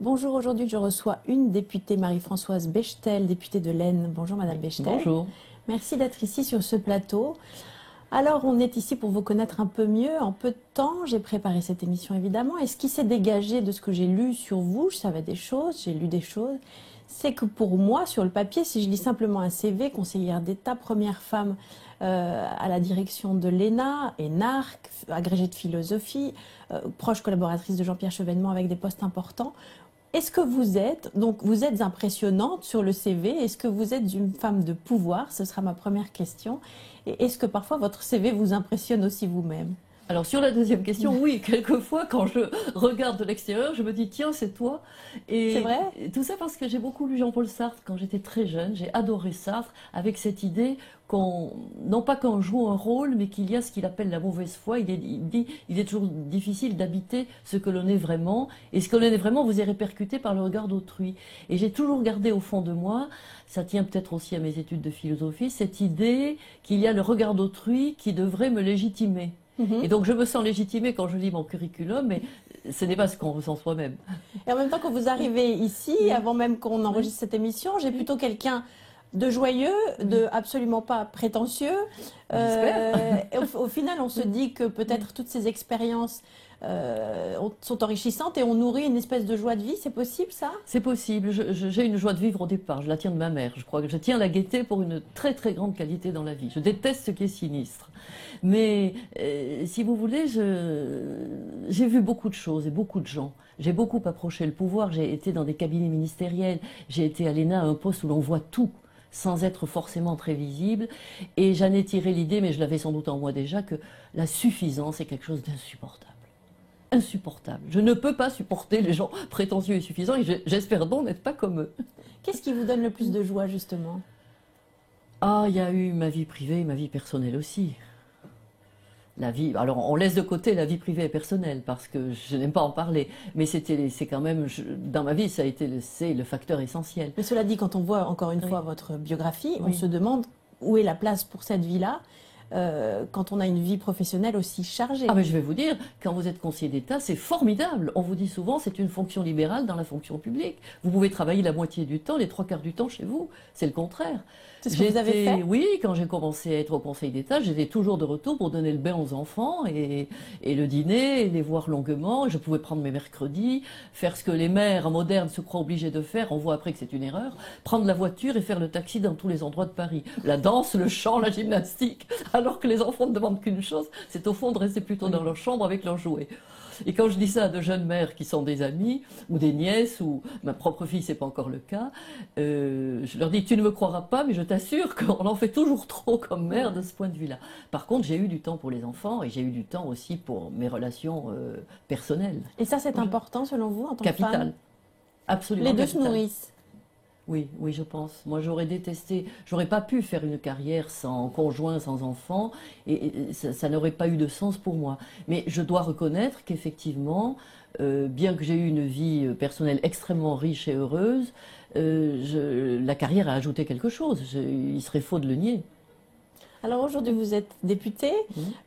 Bonjour, aujourd'hui je reçois une députée, Marie-Françoise Bechtel, députée de l'Aisne. Bonjour Madame Bechtel. Bonjour. Merci d'être ici sur ce plateau. Alors on est ici pour vous connaître un peu mieux. En peu de temps, j'ai préparé cette émission évidemment. Et ce qui s'est dégagé de ce que j'ai lu sur vous, je savais des choses, j'ai lu des choses, c'est que pour moi, sur le papier, si je lis simplement un CV, conseillère d'État, première femme à la direction de l'ENA, énarque, agrégée de philosophie, proche collaboratrice de Jean-Pierre Chevènement avec des postes importants, est-ce que vous êtes impressionnante sur le CV, est-ce que vous êtes une femme de pouvoir? Ce sera ma première question. Et est-ce que parfois votre CV vous impressionne aussi vous-même? Alors sur la deuxième question, oui, quelquefois quand je regarde de l'extérieur, je me dis tiens, c'est toi. Et C'est vrai? tout ça parce que j'ai beaucoup lu Jean-Paul Sartre quand j'étais très jeune, j'ai adoré Sartre avec cette idée qu'on, non pas qu'on joue un rôle, mais qu'il y a ce qu'il appelle la mauvaise foi. Il dit il est toujours difficile d'habiter ce que l'on est vraiment, et ce que l'on est vraiment vous est répercuté par le regard d'autrui. Et j'ai toujours gardé au fond de moi, ça tient peut-être aussi à mes études de philosophie, cette idée qu'il y a le regard d'autrui qui devrait me légitimer. Et donc je me sens légitimée quand je lis mon curriculum, mais ce n'est pas ce qu'on ressent soi-même. Et en même temps, quand vous arrivez ici, Oui. avant même qu'on enregistre cette émission, j'ai plutôt quelqu'un de joyeux, de absolument pas prétentieux. Et au final, on se dit que peut-être toutes ces expériences sont enrichissantes et on nourrit une espèce de joie de vie. C'est possible, ça? C'est possible. J'ai une joie de vivre au départ. Je la tiens de ma mère. Je crois que je tiens la gaieté pour une très très grande qualité dans la vie. Je déteste ce qui est sinistre. Mais si vous voulez, j'ai vu beaucoup de choses et beaucoup de gens. J'ai beaucoup approché le pouvoir. J'ai été dans des cabinets ministériels. J'ai été à l'ENA à un poste où l'on voit tout, sans être forcément très visible. Et j'en ai tiré l'idée, mais je l'avais sans doute en moi déjà, que la suffisance est quelque chose d'insupportable. Insupportable. Je ne peux pas supporter les gens prétentieux et suffisants, et j'espère donc n'être pas comme eux. Qu'est-ce qui vous donne le plus de joie, justement? Ah, il y a eu ma vie privée et ma vie personnelle aussi. La vie, alors on laisse de côté la vie privée et personnelle parce que je n'aime pas en parler, mais c'est quand même, dans ma vie, c'est le facteur essentiel. Mais cela dit, quand on voit encore une fois votre biographie, on se demande où est la place pour cette vie-là quand on a une vie professionnelle aussi chargée. Ah mais je vais vous dire, quand vous êtes conseiller d'État, c'est formidable. On vous dit souvent, c'est une fonction libérale dans la fonction publique. Vous pouvez travailler la moitié du temps, les 3/4 du temps chez vous. C'est le contraire. C'est ce que vous avez fait? Oui, quand j'ai commencé à être au Conseil d'État, j'étais toujours de retour pour donner le bain aux enfants et le dîner, et les voir longuement. Je pouvais prendre mes mercredis, faire ce que les mères modernes se croient obligées de faire. On voit après que c'est une erreur. Prendre la voiture et faire le taxi dans tous les endroits de Paris. La danse, le chant, la gymnastique. Alors que les enfants ne demandent qu'une chose, c'est au fond de rester plutôt dans leur chambre avec leurs jouets. Et quand je dis ça à de jeunes mères qui sont des amies, ou des nièces, ou ma propre fille, c'est pas encore le cas, je leur dis, tu ne me croiras pas, mais je t'assure qu'on en fait toujours trop comme mère de ce point de vue-là. Par contre, j'ai eu du temps pour les enfants, et j'ai eu du temps aussi pour mes relations personnelles. Et ça, c'est important selon vous en tant que Capital. femme? Absolument. Les deux capital. se nourrissent. Oui, oui, je pense. Moi, j'aurais détesté, j'aurais pas pu faire une carrière sans conjoint, sans enfant, et ça n'aurait pas eu de sens pour moi. Mais je dois reconnaître qu'effectivement, bien que j'ai eu une vie personnelle extrêmement riche et heureuse, la carrière a ajouté quelque chose. Il serait faux de le nier. Alors aujourd'hui, vous êtes députée.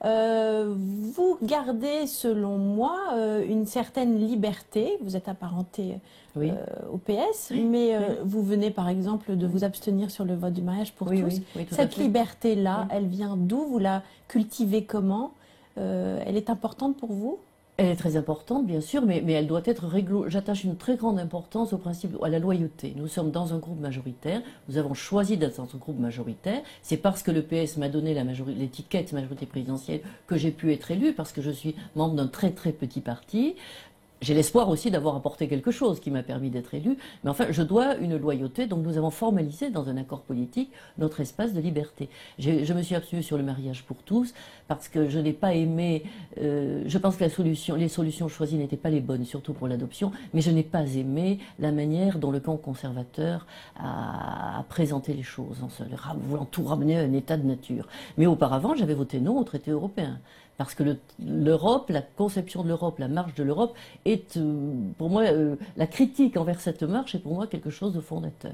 Vous gardez, selon moi, une certaine liberté. Vous êtes apparentée au PS, mais vous venez, par exemple, de vous abstenir sur le vote du mariage pour tous. Oui, tout à Cette fait. liberté-là, elle vient d'où? Vous la cultivez comment? Elle est importante pour vous? Elle est très importante, bien sûr, mais elle doit être J'attache une très grande importance au principe, à la loyauté. Nous sommes dans un groupe majoritaire, nous avons choisi d'être dans un groupe majoritaire. C'est parce que le PS m'a donné l'étiquette majorité présidentielle que j'ai pu être élu, parce que je suis membre d'un très très petit parti. J'ai l'espoir aussi d'avoir apporté quelque chose qui m'a permis d'être élu, mais enfin, je dois une loyauté, donc nous avons formalisé dans un accord politique notre espace de liberté. Je me suis abstenue sur le mariage pour tous, parce que je n'ai pas aimé, je pense que les solutions choisies n'étaient pas les bonnes, surtout pour l'adoption, mais je n'ai pas aimé la manière dont le camp conservateur a présenté les choses, en voulant tout ramener à un état de nature. Mais auparavant, j'avais voté non au traité européen. Parce que l'Europe, la conception de l'Europe, la marche de l'Europe est, pour moi, la critique envers cette marche est pour moi quelque chose de fondateur.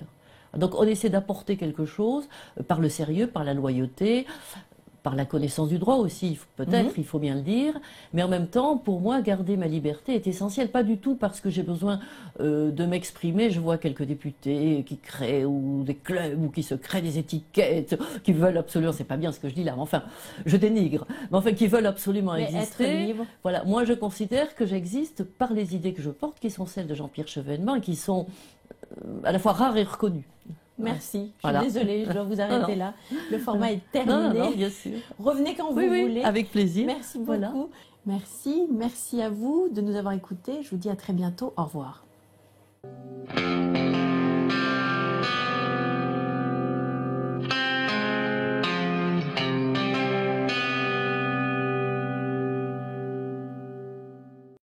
Donc on essaie d'apporter quelque chose par le sérieux, par la loyauté, par la connaissance du droit aussi, peut-être, il faut bien le dire, mais en même temps, pour moi, garder ma liberté est essentiel, pas du tout parce que j'ai besoin de m'exprimer. Je vois quelques députés qui créent, ou des clubs, ou qui se créent des étiquettes, qui veulent absolument, c'est pas bien ce que je dis là, mais enfin, je dénigre, mais enfin, qui veulent absolument exister. Être libre. Voilà, moi je considère que j'existe par les idées que je porte, qui sont celles de Jean-Pierre Chevènement, et qui sont à la fois rares et reconnues. Merci. Voilà. Je suis désolée, je dois vous arrêter là. Le format est terminé. Non, bien sûr. Revenez quand vous Oui, voulez. avec plaisir. Merci beaucoup. Voilà. Merci à vous de nous avoir écoutés. Je vous dis à très bientôt. Au revoir.